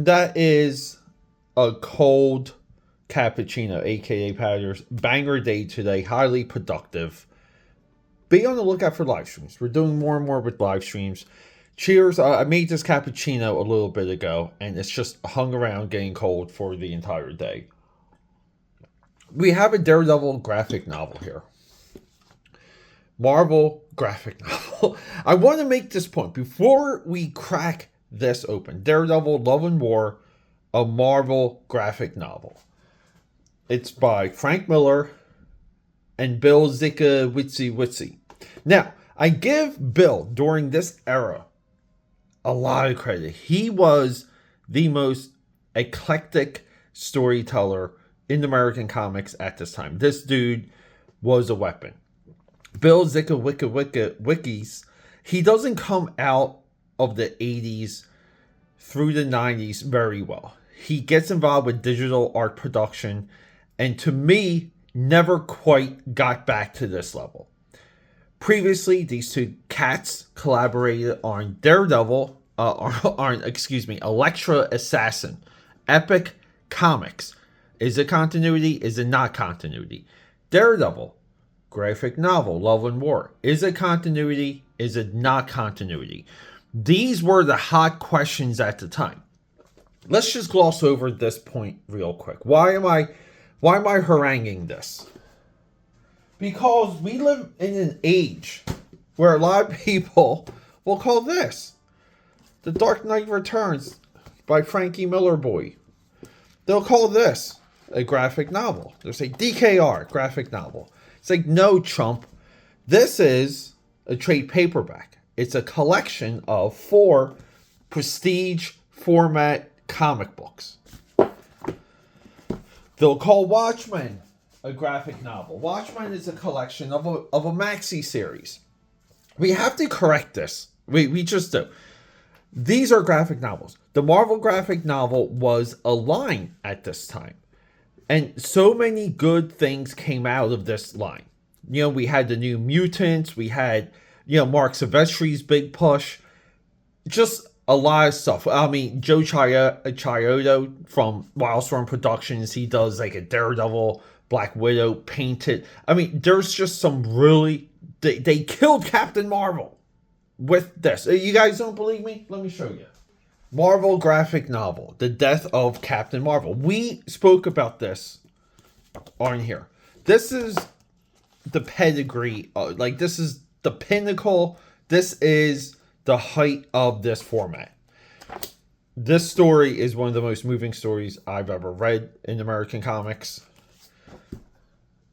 that is a cold cappuccino, aka Padders. Banger day today, highly productive. Be on the lookout for live streams. We're doing more and more with live streams. Cheers. I made this cappuccino a little bit ago, and it's just hung around getting cold for the entire day. We have a Daredevil graphic novel here. Marvel graphic novel. I want to make this point before we crack this open. Daredevil Love and War, a Marvel graphic novel. It's by Frank Miller and Bill Zickowitz. Now, I give Bill, during this era, a lot of credit. He was the most eclectic storyteller in American comics at this time. This dude was a weapon. Bill Zickowitz, he doesn't come out of the 80s through the 90s very well. He gets involved with digital art production, and to me, never quite got back to this level. Previously, these two cats collaborated on Daredevil, Elektra Assassin, Epic Comics. Is it continuity? Is it not continuity? Daredevil, graphic novel, Love and War. Is it continuity? Is it not continuity? These were the hot questions at the time. Let's just gloss over this point real quick. Why am I haranguing this? Because we live in an age where a lot of people will call this The Dark Knight Returns by Frankie Miller Boy. They'll call this a graphic novel. They'll say DKR, graphic novel. It's like, no, chump. This is a trade paperback. It's a collection of 4 prestige format comic books. They'll call Watchmen a graphic novel. Watchmen is a collection of a maxi series. We have to correct this. We just do. These are graphic novels. The Marvel graphic novel was a line at this time. And so many good things came out of this line. You know, we had the New Mutants. We had, Mark Silvestri's big push. Just a lot of stuff. I mean, Joe Chiodo from Wildstorm Productions, he does like a Daredevil, Black Widow, painted. I mean, there's just some really... They killed Captain Marvel with this. You guys don't believe me? Let me show you. Marvel graphic novel, The Death of Captain Marvel. We spoke about this on here. This is the pedigree. This is the pinnacle. This is the height of this format. This story is one of the most moving stories I've ever read in American comics.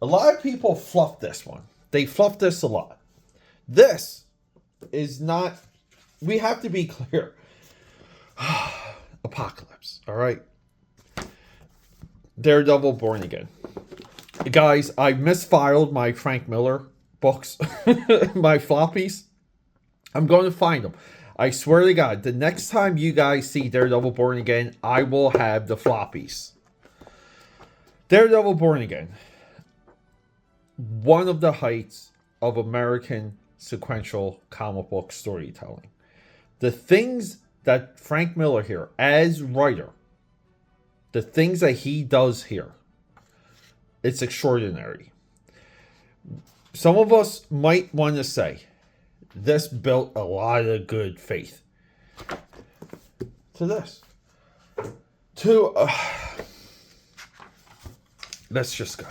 A lot of people fluff this one. They fluff this a lot. This is not... We have to be clear. Apocalypse, all right? Daredevil Born Again. Guys, I misfiled my Frank Miller books, my floppies. I'm going to find them. I swear to God, the next time you guys see Daredevil Born Again, I will have the floppies. Daredevil Born Again. One of the heights of American sequential comic book storytelling. The things that Frank Miller here, as writer, the things that he does here, it's extraordinary. Some of us might want to say, this built a lot of good faith. To this. Let's just go.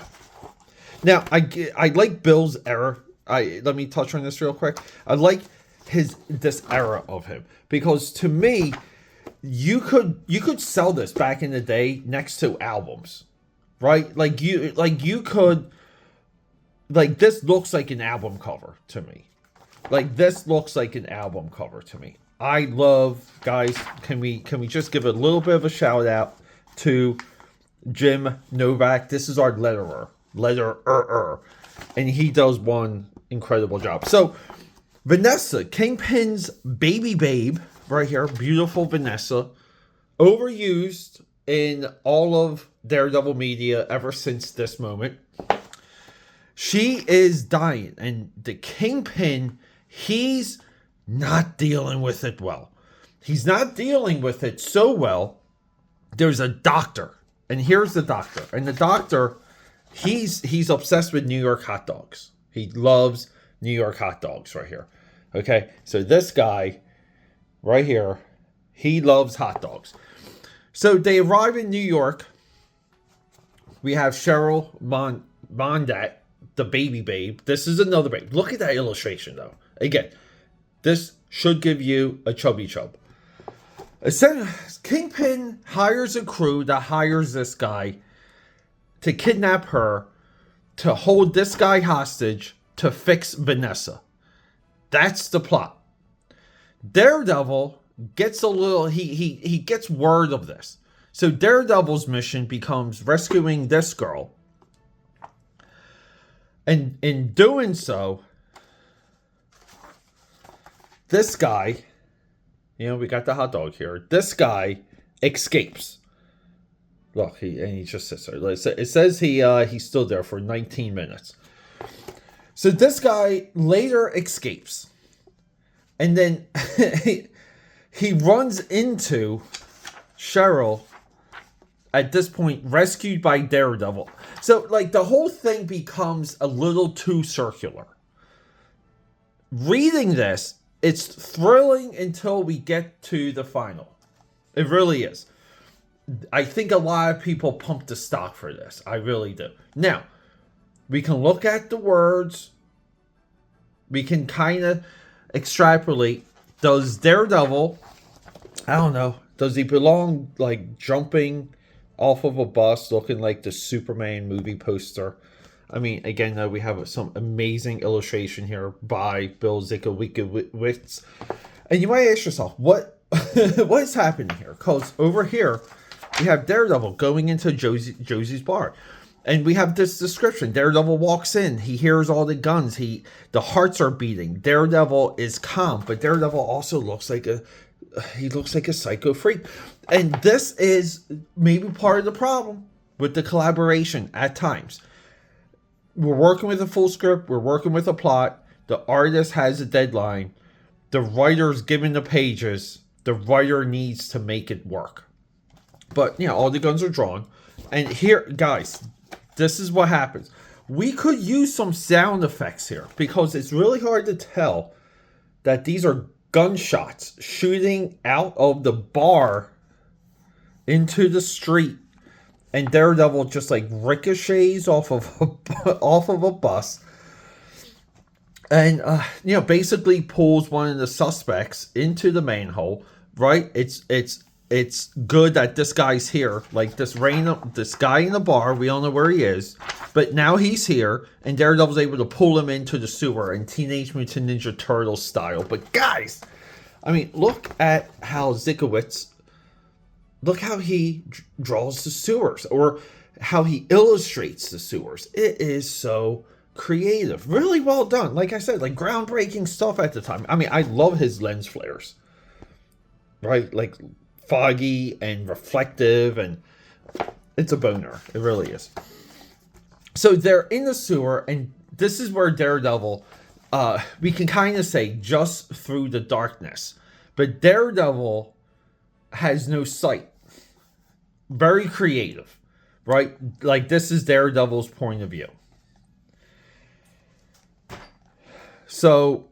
Now, I like Bill's era. Let me touch on this real quick. I like this era of him, because to me, you could sell this back in the day next to albums, right? You could, this looks like an album cover to me. This looks like an album cover to me. I love, guys, can we just give a little bit of a shout out to Jim Novak? This is our letterer, and he does one incredible job. So Vanessa, Kingpin's baby babe, right here, beautiful Vanessa, overused in all of Daredevil media ever since this moment. She is dying, and the Kingpin, he's not dealing with it well. He's not dealing with it so well there's a doctor, and here's the doctor, and the doctor, he's obsessed with New York hot dogs. He loves New York hot dogs right here. Okay, so this guy right here, he loves hot dogs. So they arrive in New York. We have Cheryl Mondat, the baby babe. This is another babe. Look at that illustration, though. Again, this should give you a chubby chub. Kingpin hires a crew that hires this guy to kidnap her, to hold this guy hostage, to fix Vanessa. That's the plot. Daredevil gets a little, he gets word of this. So Daredevil's mission becomes rescuing this girl. And in doing so, this guy, we got the hot dog here. This guy escapes. Look, he just sits there. It says he stood there for 19 minutes. So this guy later escapes. And then he runs into Cheryl, at this point rescued by Daredevil. So the whole thing becomes a little too circular. Reading this, it's thrilling until we get to the final. It really is. I think a lot of people pump the stock for this. I really do. Now, we can look at the words. We can kind of extrapolate. Does Daredevil, I don't know, does he belong jumping off of a bus looking like the Superman movie poster? I mean, again, we have some amazing illustration here by Bill Ziekowicz. And you might ask yourself, what is happening here? Because over here, we have Daredevil going into Josie's bar. And we have this description. Daredevil walks in. He hears all the guns. The hearts are beating. Daredevil is calm. But Daredevil also looks like a psycho freak. And this is maybe part of the problem with the collaboration at times. We're working with a full script. We're working with a plot. The artist has a deadline. The writer's given the pages. The writer needs to make it work. But, all the guns are drawn. And here, guys, this is what happens. We could use some sound effects here because it's really hard to tell that these are gunshots shooting out of the bar into the street, and Daredevil just ricochets off of a bus, and basically pulls one of the suspects into the manhole. Right? It's good that this guy's here. This guy in the bar, we don't know where he is, but now he's here, and Daredevil's able to pull him into the sewer in Teenage Mutant Ninja Turtles style. But guys, I mean, look at how Ziekowicz, look how he draws the sewers, or how he illustrates the sewers. It is so creative. Really well done. Like I said, groundbreaking stuff at the time. I mean, I love his lens flares. Right? Foggy and reflective, and it's a boner. It really is. So they're in the sewer, and this is where Daredevil, we can kind of say just through the darkness, but Daredevil has no sight. Very creative, right? This is Daredevil's point of view. So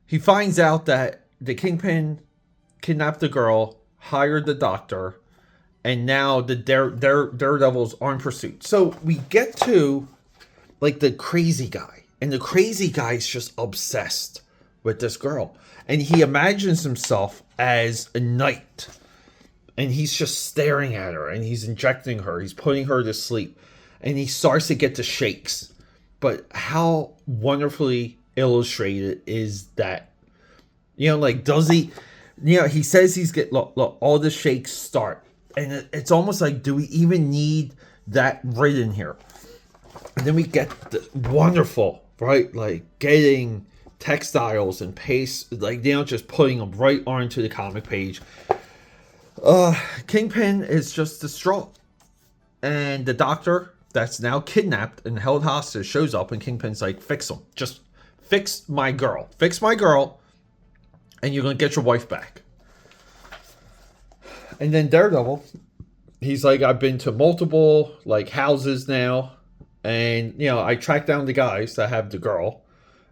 he finds out that the Kingpin kidnapped the girl, hired the doctor, and now the Daredevils are in pursuit. So we get to the crazy guy, and the crazy guy is just obsessed with this girl, and he imagines himself as a knight, and he's just staring at her, and he's injecting her, he's putting her to sleep, and he starts to get the shakes. But how wonderfully illustrated is that? Does he, he says he's look, all the shakes start. And it's almost do we even need that written here? And then we get the wonderful, right? Getting textiles and paste, just putting them right onto the comic page. Kingpin is just distraught. And the doctor that's now kidnapped and held hostage shows up, and Kingpin's fix him. Just fix my girl. Fix my girl. And you're going to get your wife back. And then Daredevil, he's like, I've been to multiple like houses now, and you know, I tracked down the guys that have the girl,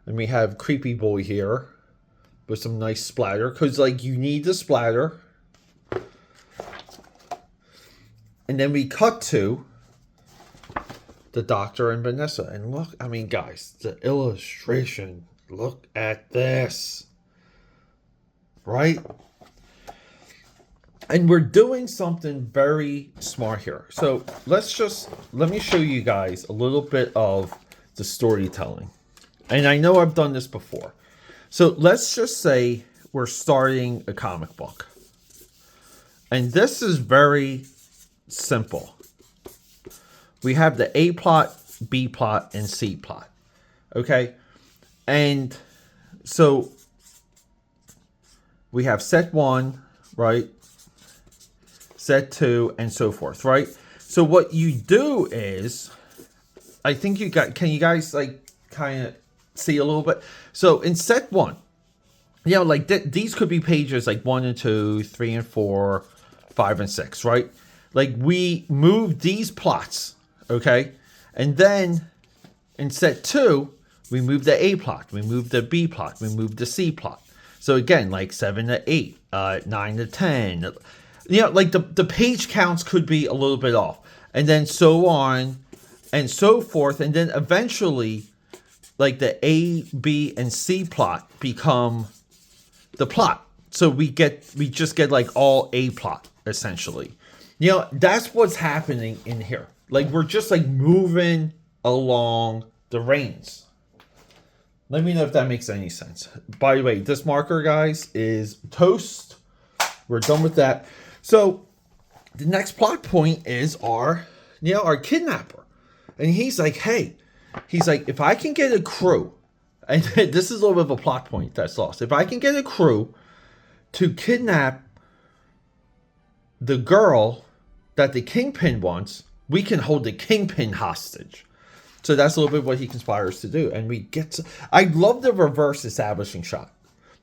and we have Creepy Boy here with some nice splatter, because like you need the splatter. And then we cut to the Doctor and Vanessa, and look, I mean, guys, the illustration. Look at this, right? And we're doing something very smart here. So let me show you guys a little bit of the storytelling. And I know I've done this before. So let's just say we're starting a comic book. And this is very simple. We have the A plot, B plot, and C plot. Okay? And so we have set 1, right? Set 2, and so forth, right? So what you do is, I think you got, can you guys like kind of see a little bit? So in set 1, you know, like these could be pages like 1 and 2, 3 and 4, 5 and 6, right? Like we move these plots, okay? And then in set 2, we move the A plot, we move the B plot, we move the C plot. So again, like 7 to 8, 9 to 10. You know, like the page counts could be a little bit off. And then so on and so forth. And then eventually, like the A, B, and C plot become the plot. So we just get like all A plot, essentially. You know, that's what's happening in here. Like we're just like moving along the reins. Let me know if that makes any sense. By the way, this marker, guys, is toast. We're done with that. So the next plot point is our kidnapper. And he's like, hey, if I can get a crew, and this is a little bit of a plot point that's lost. If I can get a crew to kidnap the girl that the Kingpin wants, we can hold the Kingpin hostage. So that's a little bit what he conspires to do. And we get to, I love the reverse establishing shot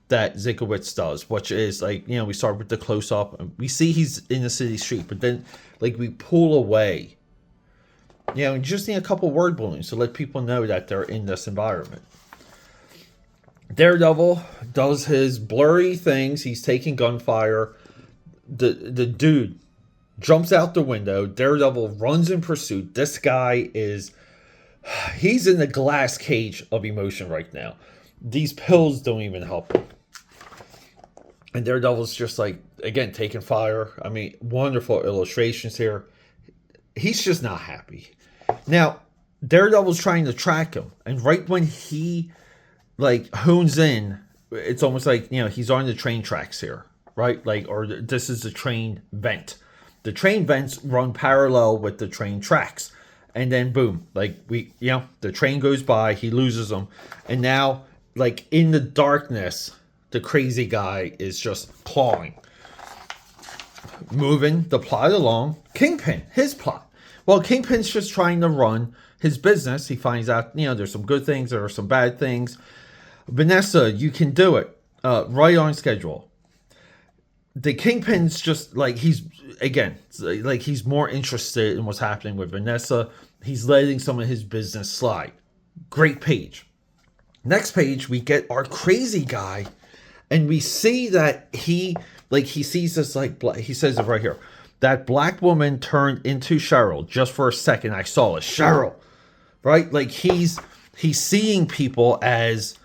that Zykowitz does, which is like, you know, we start with the close up and we see he's in the city street, but then like we pull away. You know, you just need a couple word balloons to let people know that they're in this environment. Daredevil does his blurry things. He's taking gunfire. The dude jumps out the window. Daredevil runs in pursuit. This guy he's in the glass cage of emotion right now. These pills don't even help him. And Daredevil's just like, again, taking fire. I mean, wonderful illustrations here. He's just not happy. Now, Daredevil's trying to track him. And right when he like hones in, it's almost like, you know, he's on the train tracks here, right? Like, or this is the train vent. The train vents run parallel with the train tracks. And then boom, like the train goes by, he loses them. And now, like in the darkness, the crazy guy is just clawing, moving the plot along. Kingpin, his plot. Well, Kingpin's just trying to run his business. He finds out, you know, there's some good things, there are some bad things. Vanessa, you can do it. Right on schedule. The Kingpin's just like, he's more interested in what's happening with Vanessa. He's letting some of his business slide. Great page. Next page, we get our crazy guy, and we see that he sees this, like, he says it right here. That black woman turned into Cheryl just for a second. I saw it, Cheryl, right? Like he's seeing people as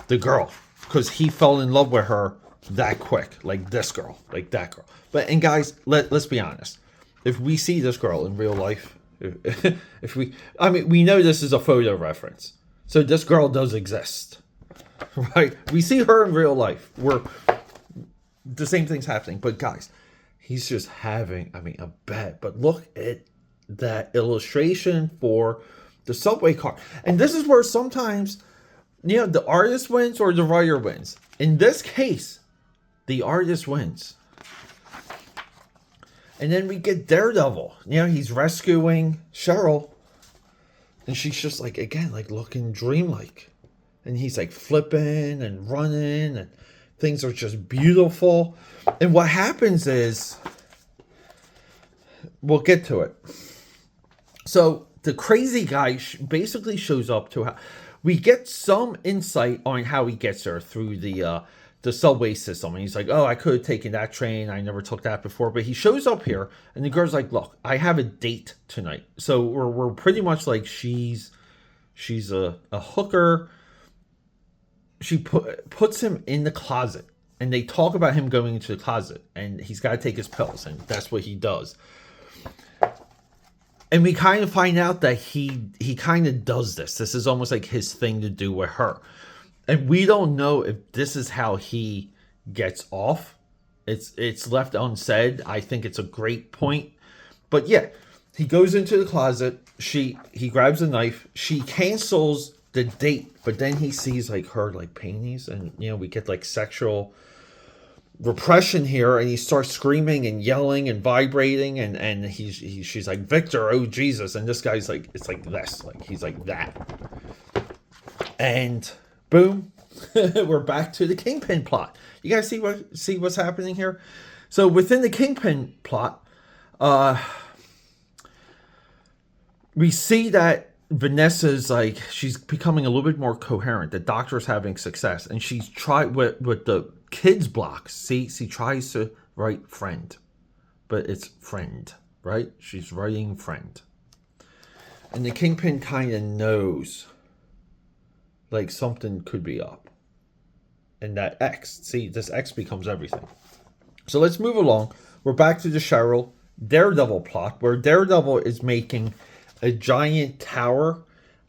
the girl because he fell in love with her that quick, like this girl, like that girl. But and guys, let's be honest. If we see this girl in real life, we know this is a photo reference, so this girl does exist, right? We see her in real life. The same thing's happening, but guys, he's just having, a bet. But look at that illustration for the subway car, and this is where sometimes, you know, the artist wins or the writer wins. In this case, the artist wins. And then we get Daredevil. You know, he's rescuing Cheryl. And she's just like, again, like looking dreamlike. And he's like flipping and running. And things are just beautiful. And what happens is we'll get to it. So the crazy guy basically shows up to how we get some insight on how he gets there through the subway system. And he's like, oh, I could have taken that train. I never took that before. But he shows up here and the girl's like, look, I have a date tonight. So we're pretty much like she's a hooker. She puts him in the closet. And they talk about him going into the closet. And he's got to take his pills. And that's what he does. And we kind of find out that he kind of does this. This is almost like his thing to do with her. And we don't know if this is how he gets off. It's left unsaid. I think it's a great point. But yeah, he goes into the closet. He grabs a knife. She cancels the date. But then he sees like her like panties. And we get like sexual repression here, and he starts screaming and yelling and vibrating, and she's like, Victor, oh Jesus, and this guy's like, it's like this, like he's like that, and boom, we're back to the Kingpin plot. You guys see what's happening here? So within the Kingpin plot, we see that Vanessa's like, she's becoming a little bit more coherent. The doctor's having success, and she's tried with the kids blocks. See, she tries to write friend, but it's friend, right? She's writing friend. And the Kingpin kind of knows like something could be up. And that X, see, this X becomes everything. So let's move along. We're back to the Cheryl Daredevil plot, where Daredevil is making a giant tower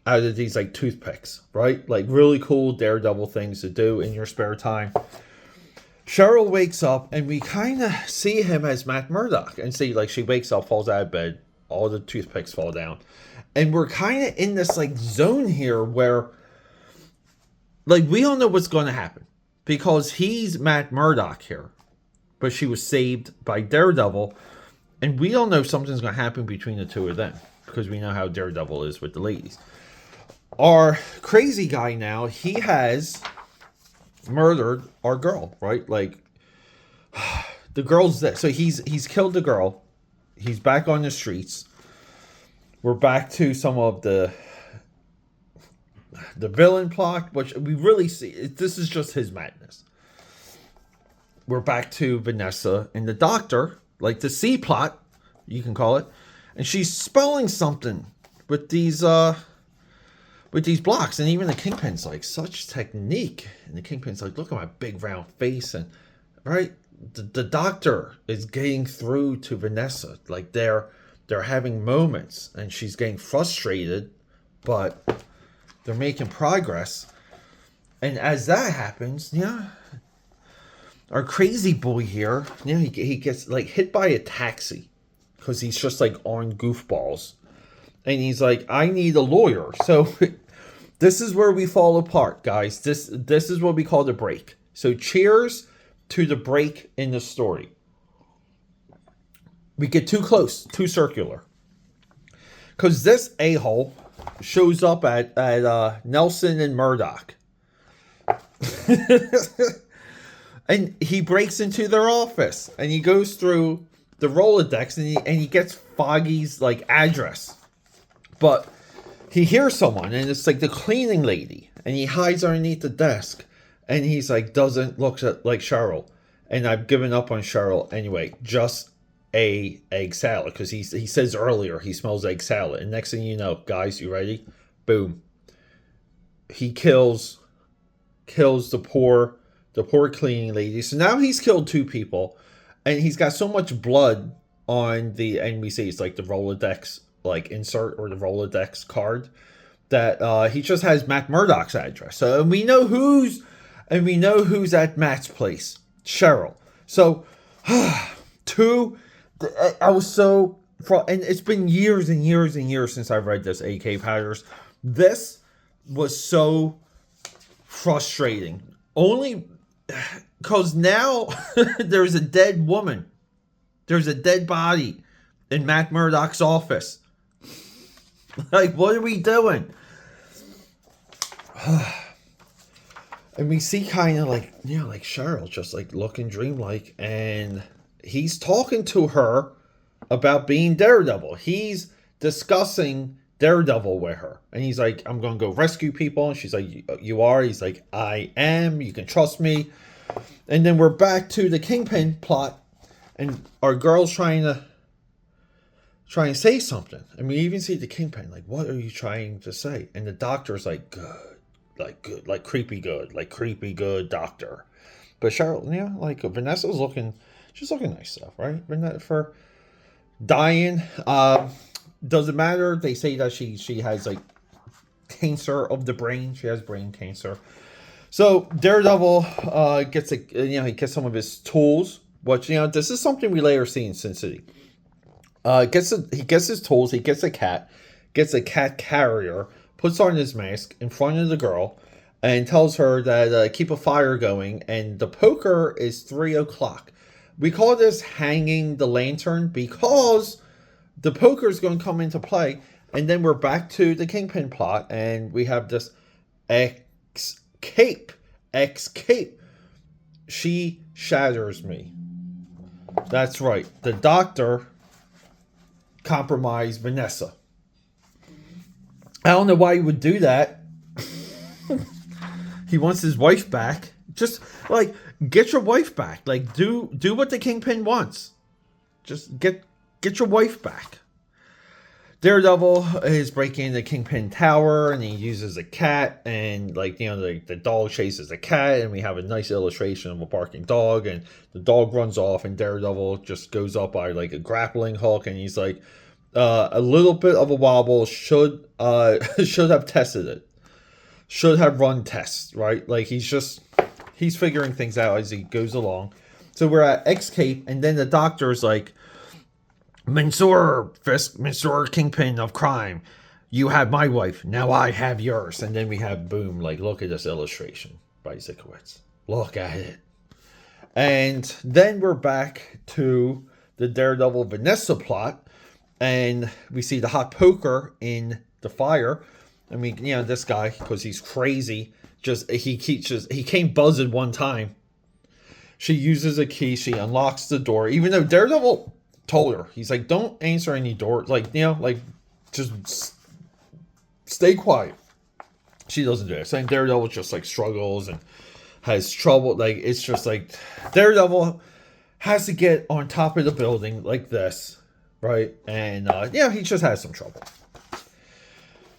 out of these like toothpicks, right? Like really cool Daredevil things to do in your spare time. Cheryl wakes up and we kind of see him as Matt Murdock, and see like she wakes up, falls out of bed, all the toothpicks fall down. And we're kind of in this like zone here where like we don't know what's going to happen, because he's Matt Murdock here, but she was saved by Daredevil, and we don't know if something's going to happen between the two of them, because we know how Daredevil is with the ladies. Our crazy guy now, he has murdered our girl, right? Like the girl's dead. So he's killed the girl. He's back on the streets. We're back to some of the villain plot, which we really see. This is just his madness. We're back to Vanessa and the doctor, like the C plot, you can call it, and she's spelling something with these blocks, and even the Kingpin's like, such technique, and the Kingpin's like, look at my big round face, and right, the doctor is getting through to Vanessa, like they're having moments, and she's getting frustrated, but they're making progress. And as that happens, our crazy boy here, he gets like hit by a taxi because he's just like on goofballs, and he's like, I need a lawyer. So this is where we fall apart, guys. This is what we call the break. So cheers to the break in the story. We get too close, too circular, because this a-hole shows up at Nelson and Murdoch. And he breaks into their office, and he goes through the Rolodex, and he gets Foggy's like address. But he hears someone, and it's like the cleaning lady, and he hides underneath the desk, and he's like, doesn't look like Cheryl, and I've given up on Cheryl anyway, just a egg salad, because he says earlier he smells egg salad, and next thing you know, guys, you ready? Boom. He kills the poor cleaning lady. So now he's killed two people, and he's got so much blood on the, and we see it's like the Rolodex like insert, or the Rolodex card, that he just has Matt Murdock's address. So and we know who's at Matt's place, Cheryl. So I was so, and it's been years and years and years since I've read this, AKAPADers. This was so frustrating. Only because now there's a dead woman. There's a dead body in Matt Murdock's office. Like, what are we doing? And we see kind of like, like Cheryl just like looking dreamlike, and he's talking to her about being Daredevil. He's discussing Daredevil with her. And he's like, I'm going to go rescue people. And she's like, you are? He's like, I am. You can trust me. And then we're back to the Kingpin plot. And our girl's trying to say something. And we even see the Kingpin, like, what are you trying to say? And the doctor's like, good. Like creepy good doctor. But Cheryl, yeah, like Vanessa's she's looking nice stuff, right? For dying. Doesn't matter. They say that she has like cancer of the brain. She has brain cancer. So Daredevil gets he gets some of his tools. Which this is something we later see in Sin City. He gets his tools. He gets a cat carrier. Puts on his mask in front of the girl, and tells her that keep a fire going. And the poker is 3:00. We call this hanging the lantern because the poker is going to come into play. And then we're back to the Kingpin plot, and we have this escape. She shatters me. That's right. The doctor compromised Vanessa. I don't know why he would do that. He wants his wife back. Just like get your wife back. Like do what the Kingpin wants. Just get your wife back. Daredevil is breaking the Kingpin tower, and he uses a cat, and the dog chases a cat, and we have a nice illustration of a barking dog, and the dog runs off, and Daredevil just goes up by like a grappling hook, and he's like, a little bit of a wobble, should have tested it, should have run tests, right? Like he's figuring things out as he goes along. So we're at Escape, and then the doctor's like, Mansoor Kingpin of crime, you have my wife, now I have yours. And then we have boom, like look at this illustration by Zikowitz. Look at it. And then we're back to the Daredevil Vanessa plot, and we see the hot poker in the fire. I mean, this guy, because he's crazy, he came buzzing one time. She uses a key, she unlocks the door, even though Daredevil told her, he's like, don't answer any doors, just stay quiet. She doesn't do it. So Daredevil just like struggles and has trouble. Like it's just like Daredevil has to get on top of the building like this, right? And he just has some trouble.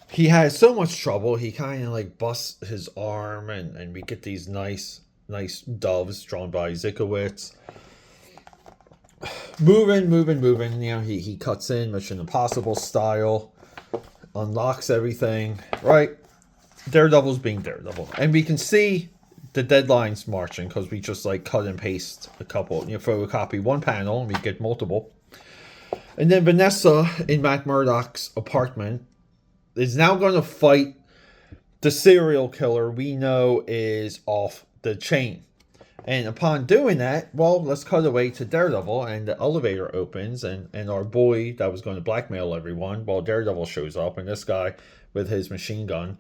He has so much trouble, he kind of like busts his arm, and we get these nice doves drawn by Zikowitz. Moving. He cuts in Mission Impossible style, unlocks everything, right? Daredevil's being Daredevil. And we can see the deadlines marching because we just like cut and paste a couple, photocopy one panel and we get multiple. And then Vanessa in Matt Murdock's apartment is now going to fight the serial killer we know is off the chain. And upon doing that, well, let's cut away to Daredevil, and the elevator opens, and our boy that was going to blackmail everyone, well, Daredevil shows up, and this guy with his machine gun,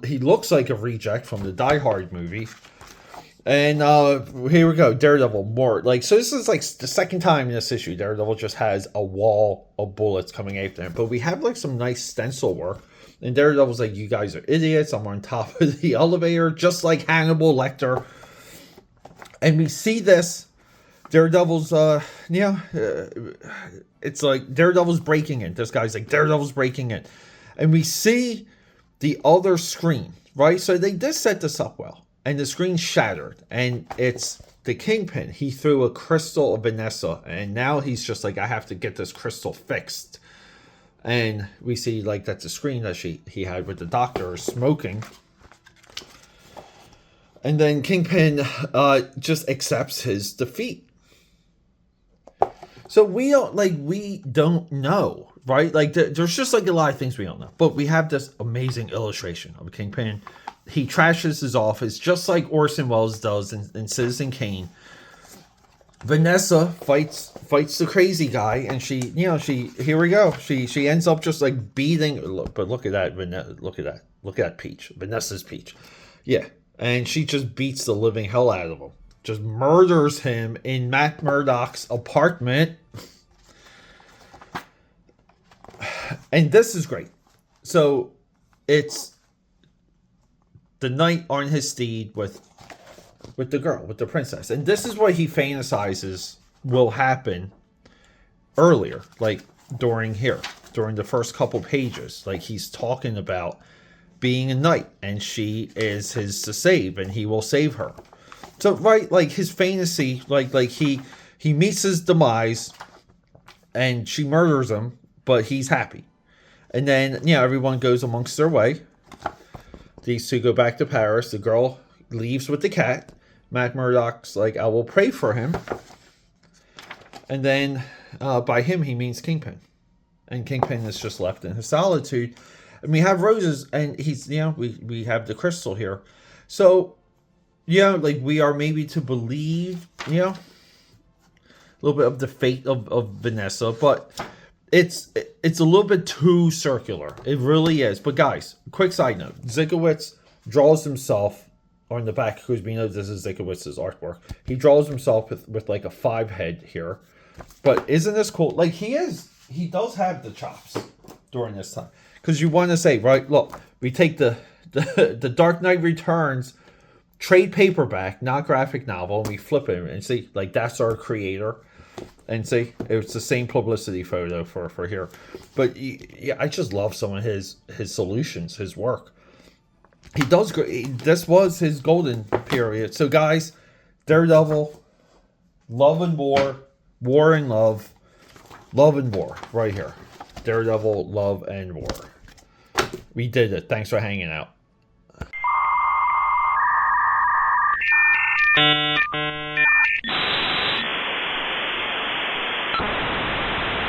he looks like a reject from the Die Hard movie. And here we go, Daredevil, more. So this is like the second time in this issue, Daredevil just has a wall of bullets coming after him. But we have like some nice stencil work. And Daredevil's like, you guys are idiots, I'm on top of the elevator, just like Hannibal Lecter. And we see this, Daredevil's, it's like Daredevil's breaking in. This guy's like, Daredevil's breaking in. And we see the other screen, right? So they did set this up well. And the screen shattered. And it's the Kingpin. He threw a crystal of Vanessa. And now he's just like, I have to get this crystal fixed. And we see like that's the screen that he had with the doctor smoking. And then Kingpin just accepts his defeat. So we don't know, right? Like there's just like a lot of things we don't know. But we have this amazing illustration of Kingpin. He trashes his office just like Orson Welles does in Citizen Kane. Vanessa fights the crazy guy, and she here we go. She ends up just like beating. But look at that, look at that Peach, Vanessa's Peach, yeah. And she just beats the living hell out of him. Just murders him in Matt Murdock's apartment. And this is great. So it's the knight on his steed with the girl, with the princess. And this is what he fantasizes will happen earlier, like during the first couple pages. Like he's talking about being a knight and she is his to save and he will save her. So right, like his fantasy, like he meets his demise and she murders him, but he's happy. And then, everyone goes amongst their way. These two go back to Paris. The girl leaves with the cat. Matt Murdock's like, I will pray for him. And then by him, he means Kingpin. And Kingpin is just left in his solitude. And we have roses, and he's, we have the crystal here. So, like we are maybe to believe, a little bit of the fate of Vanessa, but it's a little bit too circular. It really is. But guys, quick side note. Zykowitz draws himself on the back, because we know this is Zykowitz's artwork. He draws himself with like a 5 head here. But isn't this cool? Like he does have the chops during this time. Because you want to say, right, look, we take the Dark Knight Returns trade paperback, not graphic novel, and we flip it and see, like that's our creator. And see, it's the same publicity photo for here. But yeah, I just love some of his solutions, his work. He does great. This was his golden period. So guys, Daredevil, Love and War, War and Love, Love and War, right here. Daredevil, Love and War. We did it. Thanks for hanging out.